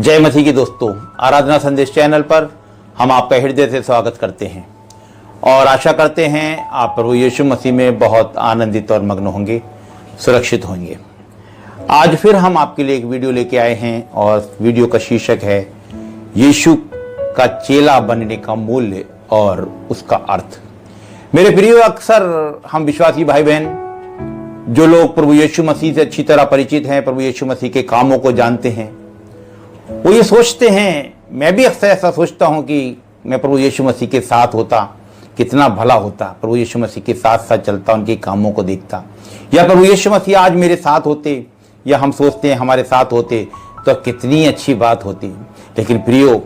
जय मसीह के दोस्तों, आराधना संदेश चैनल पर हम आपका हृदय से स्वागत करते हैं और आशा करते हैं आप प्रभु यीशु मसीह में बहुत आनंदित और मग्न होंगे, सुरक्षित होंगे। आज फिर हम आपके लिए एक वीडियो लेके आए हैं और वीडियो का शीर्षक है यीशु का चेला बनने का मूल्य और उसका अर्थ। मेरे प्रिय, अक्सर हम विश्वासी भाई बहन जो लोग प्रभु यीशु मसीह से अच्छी तरह परिचित हैं, प्रभु यीशु मसीह के कामों को जानते हैं, वो ये सोचते हैं, मैं भी अक्सर ऐसा सोचता हूं कि मैं प्रभु यीशु मसीह के साथ होता कितना भला होता, प्रभु यीशु मसीह के साथ साथ चलता, उनके कामों को देखता, या प्रभु यीशु मसीह आज मेरे साथ होते, या हम सोचते हैं हमारे साथ होते तो कितनी अच्छी बात होती। लेकिन प्रियो,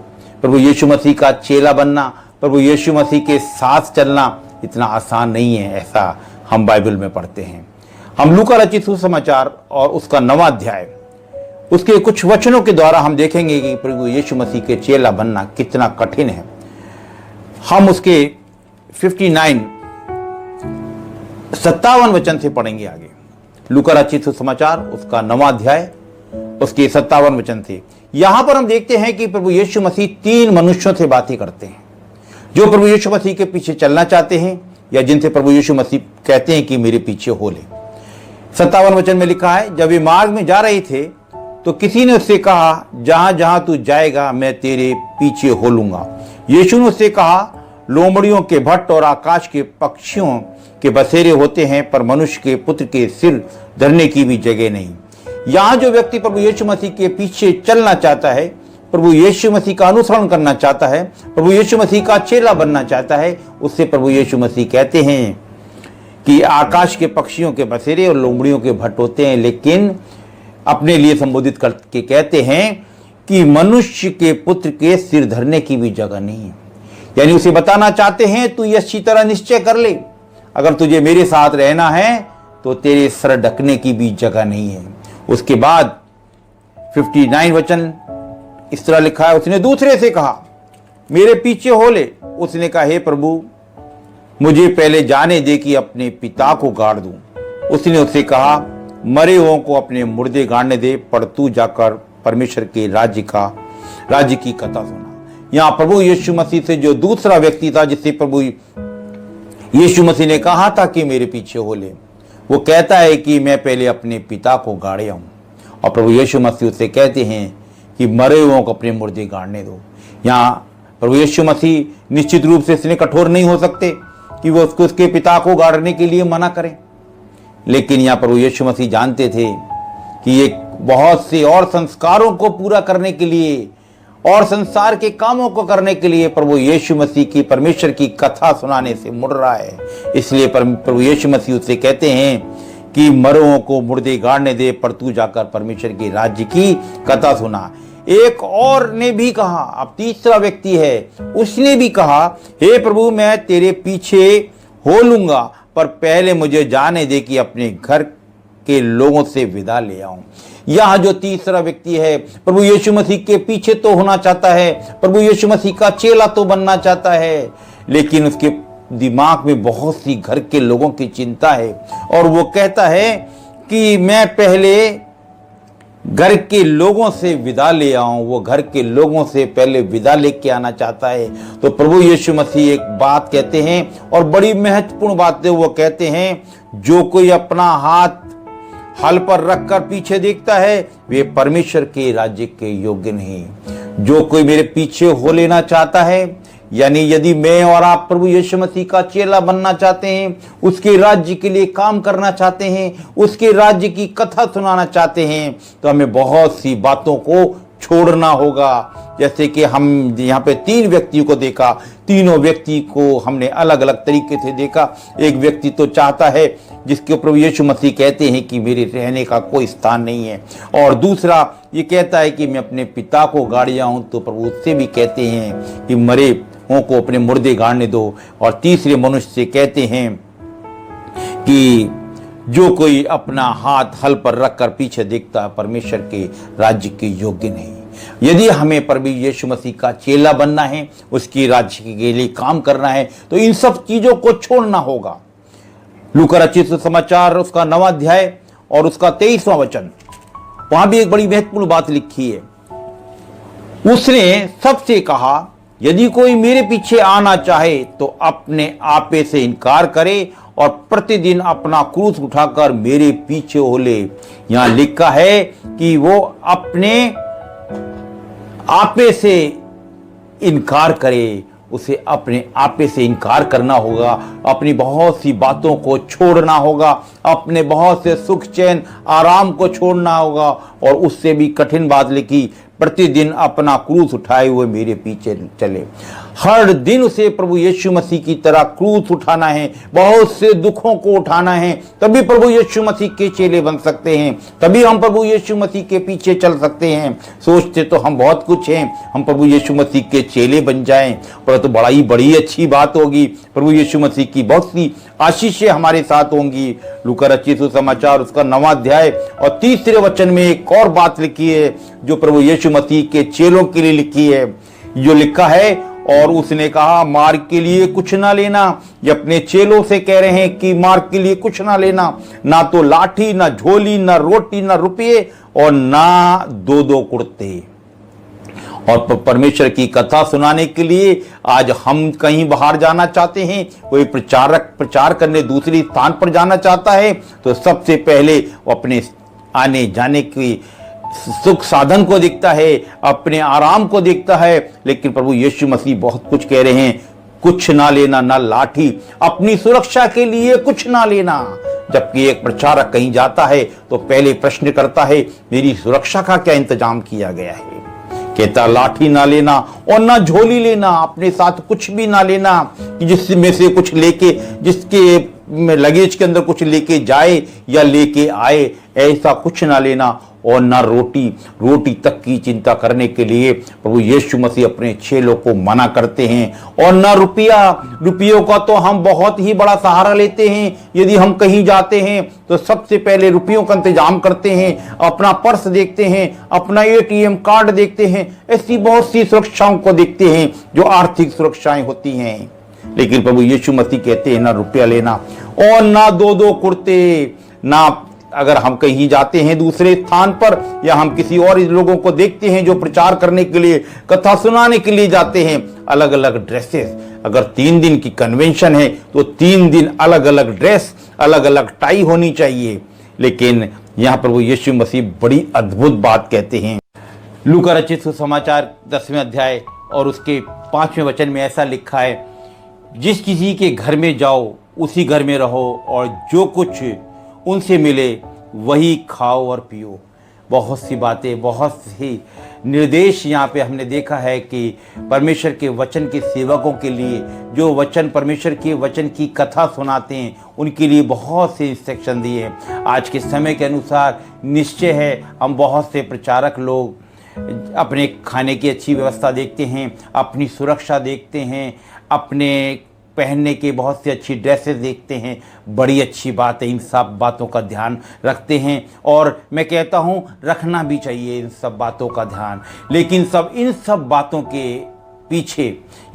प्रभु यीशु मसीह का चेला बनना, प्रभु यीशु मसीह के साथ चलना इतना आसान नहीं है, ऐसा हम बाइबल में पढ़ते हैं। हम लूका रचित सुसमाचार और उसका 9वां अध्याय, उसके कुछ वचनों के द्वारा हम देखेंगे कि प्रभु यीशु मसीह के चेला बनना कितना कठिन है। हम उसके 57 वचन से पढ़ेंगे आगे। लूका रचित सुसमाचार उसका 9वां अध्याय उसके 57 वचन से। यहां पर हम देखते हैं कि प्रभु यीशु मसीह 3 मनुष्यों से बातें करते हैं जो प्रभु यीशु मसीह के पीछे चलना चाहते हैं, या जिनसे प्रभु यीशु मसीह कहते हैं कि मेरे पीछे हो ले। 57 वचन में लिखा है, जब वे मार्ग में जा रहे थे तो किसी ने उससे कहा, जहां जहां तू जाएगा मैं तेरे पीछे हो लूंगा। यीशु ने उससे कहा, लोमड़ियों के भट्ट और आकाश के पक्षियों के बसेरे होते हैं, पर मनुष्य के पुत्र के सिर धरने की भी जगह नहीं। यहां जो व्यक्ति प्रभु यीशु मसीह के पीछे चलना चाहता है, प्रभु यीशु मसीह का अनुसरण करना चाहता है, प्रभु यीशु मसीह का चेला बनना चाहता है, उससे प्रभु यीशु मसीह कहते हैं कि आकाश के पक्षियों के बसेरे और लोमड़ियों के भट्ट होते हैं, लेकिन अपने लिए संबोधित करके कहते हैं कि मनुष्य के पुत्र के सिर धरने की भी जगह नहीं है। यानी उसे बताना चाहते हैं, तू ये अच्छी तरह निश्चय कर ले, अगर तुझे मेरे साथ रहना है तो तेरे सर ढकने की भी जगह नहीं है। उसके बाद 59 वचन इस तरह लिखा है, उसने दूसरे से कहा, मेरे पीछे हो ले। उसने कहा, हे प्रभु, मुझे पहले जाने दे कि अपने पिता को गाड़ दूं। उसने उससे कहा, मरे हुओं को अपने मुर्दे गाड़ने दे, पर तू जाकर परमेश्वर के राज्य की कथा सुना। यहां प्रभु यीशु मसीह से जो दूसरा व्यक्ति था, जिससे प्रभु यीशु मसीह ने कहा था कि मेरे पीछे हो ले, वो कहता है कि मैं पहले अपने पिता को गाड़े हूं, और प्रभु यीशु मसीह उससे कहते हैं कि मरे हुओं को अपने मुर्दे गाड़ने दो। यहाँ प्रभु यीशु मसीह निश्चित रूप से इसने कठोर नहीं हो सकते कि वो उसके पिता को गाड़ने के लिए मना करें, लेकिन यहाँ प्रभु यीशु मसीह जानते थे कि ये बहुत से और संस्कारों को पूरा करने के लिए और संसार के कामों को करने के लिए प्रभु यीशु मसीह की परमेश्वर की कथा सुनाने से मुड़ रहा है। इसलिए प्रभु यीशु मसीह उससे कहते हैं कि मरों को मुर्दे गाड़ने दे, पर तू जाकर परमेश्वर के राज्य की कथा सुना। एक और ने भी कहा, अब तीसरा व्यक्ति है, उसने भी कहा, हे प्रभु, मैं तेरे पीछे हो लूंगा, पर पहले मुझे जाने दे कि अपने घर के लोगों से विदा ले आऊं। यह जो तीसरा व्यक्ति है, प्रभु यीशु मसीह के पीछे तो होना चाहता है, प्रभु यीशु मसीह का चेला तो बनना चाहता है, लेकिन उसके दिमाग में बहुत सी घर के लोगों की चिंता है, और वो कहता है कि मैं पहले घर के लोगों से विदा ले आऊं। वो घर के लोगों से पहले विदा लेके आना चाहता है। तो प्रभु यीशु मसीह एक बात कहते हैं, और बड़ी महत्वपूर्ण बात है, वो कहते हैं, जो कोई अपना हाथ हल पर रखकर पीछे देखता है, वे परमेश्वर के राज्य के योग्य नहीं। जो कोई मेरे पीछे हो लेना चाहता है, यानी यदि मैं और आप प्रभु यीशु मसीह का चेला बनना चाहते हैं, उसके राज्य के लिए काम करना चाहते हैं, उसके राज्य की कथा सुनाना चाहते हैं, तो हमें बहुत सी बातों को छोड़ना होगा। जैसे कि हम यहाँ पे 3 व्यक्तियों को देखा, तीनों व्यक्ति को हमने अलग अलग तरीके से देखा। एक व्यक्ति तो चाहता है, जिसके प्रभु यीशु मसीह कहते हैं कि मेरे रहने का कोई स्थान नहीं है, और दूसरा ये कहता है कि मैं अपने पिता को गाड़िया हूं, तो प्रभु उससे भी कहते हैं कि मरे हुओं को अपने मुर्दे गाड़ने दो, और तीसरे मनुष्य से कहते हैं कि जो कोई अपना हाथ हल पर रखकर पीछे देखता है, परमेश्वर के राज्य के योग्य नहीं। यदि हमें प्रभु यीशु मसीह का चेला बनना है, उसकी राज्य के लिए काम करना है, तो इन सब चीजों को छोड़ना होगा। लूका रचित सुसमाचार उसका 9वां अध्याय और उसका 23वां वचन, वहां भी एक बड़ी महत्वपूर्ण बात लिखी है। उसने सबसे कहा, यदि कोई मेरे पीछे आना चाहे तो अपने आपे से इनकार करे और प्रतिदिन अपना क्रूस उठाकर मेरे पीछे हो ले। यहां लिखा है कि वो अपने आपे से इनकार करे, उसे अपने आपे से इनकार करना होगा, अपनी बहुत सी बातों को छोड़ना होगा, अपने बहुत से सुख चैन आराम को छोड़ना होगा, और उससे भी कठिन बात लिखी, प्रतिदिन अपना क्रूस उठाए हुए मेरे पीछे चले। हर दिन उसे प्रभु यीशु मसीह की तरह क्रूस उठाना है, बहुत से दुखों को उठाना है, तभी प्रभु यीशु मसीह के चेले बन सकते हैं, तभी हम प्रभु यीशु मसीह के पीछे चल सकते हैं। सोचते तो हम बहुत कुछ हैं, हम प्रभु यीशु मसीह के चेले बन जाएं, परंतु बड़ी अच्छी बात होगी, प्रभु यीशु मसीह की बहुत सी आशीषें हमारे साथ होंगी। लूका रचित सुसमाचार उसका 9वां अध्याय और 30वें वचन में एक और बात लिखी है जो प्रभु यीशु मसीह के चेलों के लिए लिखी है। जो लिखा है, और उसने कहा, मार्ग के लिए कुछ ना लेना। ये अपने चेलों से कह रहे हैं कि मार्ग के लिए कुछ ना लेना, ना तो लाठी, ना झोली, ना रोटी, ना रुपये, और ना 2-2 कुर्ते। और परमेश्वर की कथा सुनाने के लिए आज हम कहीं बाहर जाना चाहते हैं, कोई प्रचारक प्रचार करने दूसरी स्थान पर जाना चाहता है, तो सबसे पहले वो अपने आने जाने की सुख साधन को देखता है, अपने आराम को देखता है। लेकिन प्रभु यीशु मसीह बहुत कुछ कह रहे हैं, कुछ ना लेना, ना लाठी, अपनी सुरक्षा के लिए कुछ ना लेना। जबकि एक प्रचारक कहीं जाता है तो पहले प्रश्न करता है, मेरी सुरक्षा का क्या इंतजाम किया गया है। कहता, लाठी ना लेना और ना झोली लेना, अपने साथ कुछ भी ना लेना कि जिसमें से कुछ लेके, जिसके लगेज के अंदर कुछ लेके जाए या लेके आए, ऐसा कुछ ना लेना। और ना रोटी तक की चिंता करने के लिए प्रभु यीशु मसीह अपने चेलों को मना करते हैं। और ना रुपयों का तो हम बहुत ही बड़ा सहारा लेते हैं। यदि हम कहीं जाते हैं तो सबसे पहले रुपयों का इंतजाम करते हैं, अपना पर्स देखते हैं, अपना ATM कार्ड देखते हैं, ऐसी बहुत सी सुरक्षाओं को देखते हैं जो आर्थिक सुरक्षाएं होती हैं। लेकिन प्रभु यीशु मसीह कहते हैं, ना रुपया लेना और ना 2-2 कुर्ते। ना अगर हम कहीं जाते हैं दूसरे स्थान पर, या हम किसी और लोगों को देखते हैं जो प्रचार करने के लिए, कथा सुनाने के लिए जाते हैं, अलग अलग ड्रेसेस। अगर 3 दिन की कन्वेंशन है तो 3 दिन अलग अलग ड्रेस, अलग अलग टाई होनी चाहिए। लेकिन यहाँ प्रभु यीशु मसीह बड़ी अद्भुत बात कहते हैं। लूका रचित सुसमाचार 10वें अध्याय और उसके 5वें वचन में ऐसा लिखा है, जिस किसी के घर में जाओ उसी घर में रहो, और जो कुछ उनसे मिले वही खाओ और पियो। बहुत सी बातें, बहुत सी निर्देश यहाँ पे हमने देखा है कि परमेश्वर के वचन के सेवकों के लिए, जो वचन परमेश्वर के वचन की कथा सुनाते हैं, उनके लिए बहुत से इंस्ट्रक्शन दिए हैं। आज के समय के अनुसार निश्चय है हम बहुत से प्रचारक लोग अपने खाने की अच्छी व्यवस्था देखते हैं, अपनी सुरक्षा देखते हैं, अपने पहनने के बहुत सी अच्छी ड्रेसेस देखते हैं। बड़ी अच्छी बात है, इन सब बातों का ध्यान रखते हैं, और मैं कहता हूँ रखना भी चाहिए इन सब बातों का ध्यान। लेकिन इन सब बातों के पीछे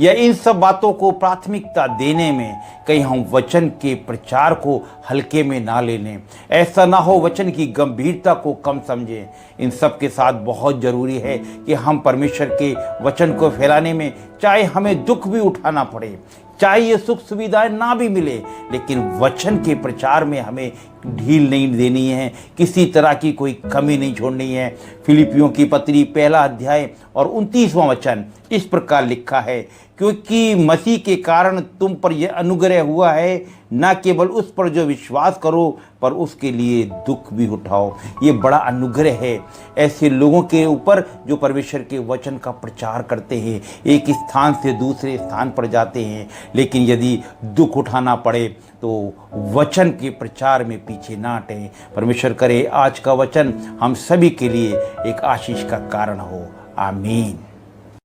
या इन सब बातों को प्राथमिकता देने में कहीं हम वचन के प्रचार को हल्के में ना ले लें। ऐसा ना हो वचन की गंभीरता को कम समझें। इन सब के साथ बहुत ज़रूरी है कि हम परमेश्वर के वचन को फैलाने में, चाहे हमें दुख भी उठाना पड़े, चाहे ये सुख सुविधाएं ना भी मिले, लेकिन वचन के प्रचार में हमें ढील नहीं देनी है, किसी तरह की कोई कमी नहीं छोड़नी है। फिलिपियों की पत्री 1 अध्याय और 29वां वचन इस प्रकार लिखा है, क्योंकि मसीह के कारण तुम पर यह अनुग्रह हुआ है, न केवल उस पर जो विश्वास करो पर उसके लिए दुख भी उठाओ। ये बड़ा अनुग्रह है ऐसे लोगों के ऊपर जो परमेश्वर के वचन का प्रचार करते हैं, एक स्थान से दूसरे स्थान पर जाते हैं, लेकिन यदि दुख उठाना पड़े तो वचन के प्रचार में पीछे ना हटें। परमेश्वर करे आज का वचन हम सभी के लिए एक आशीष का कारण हो। आमीन।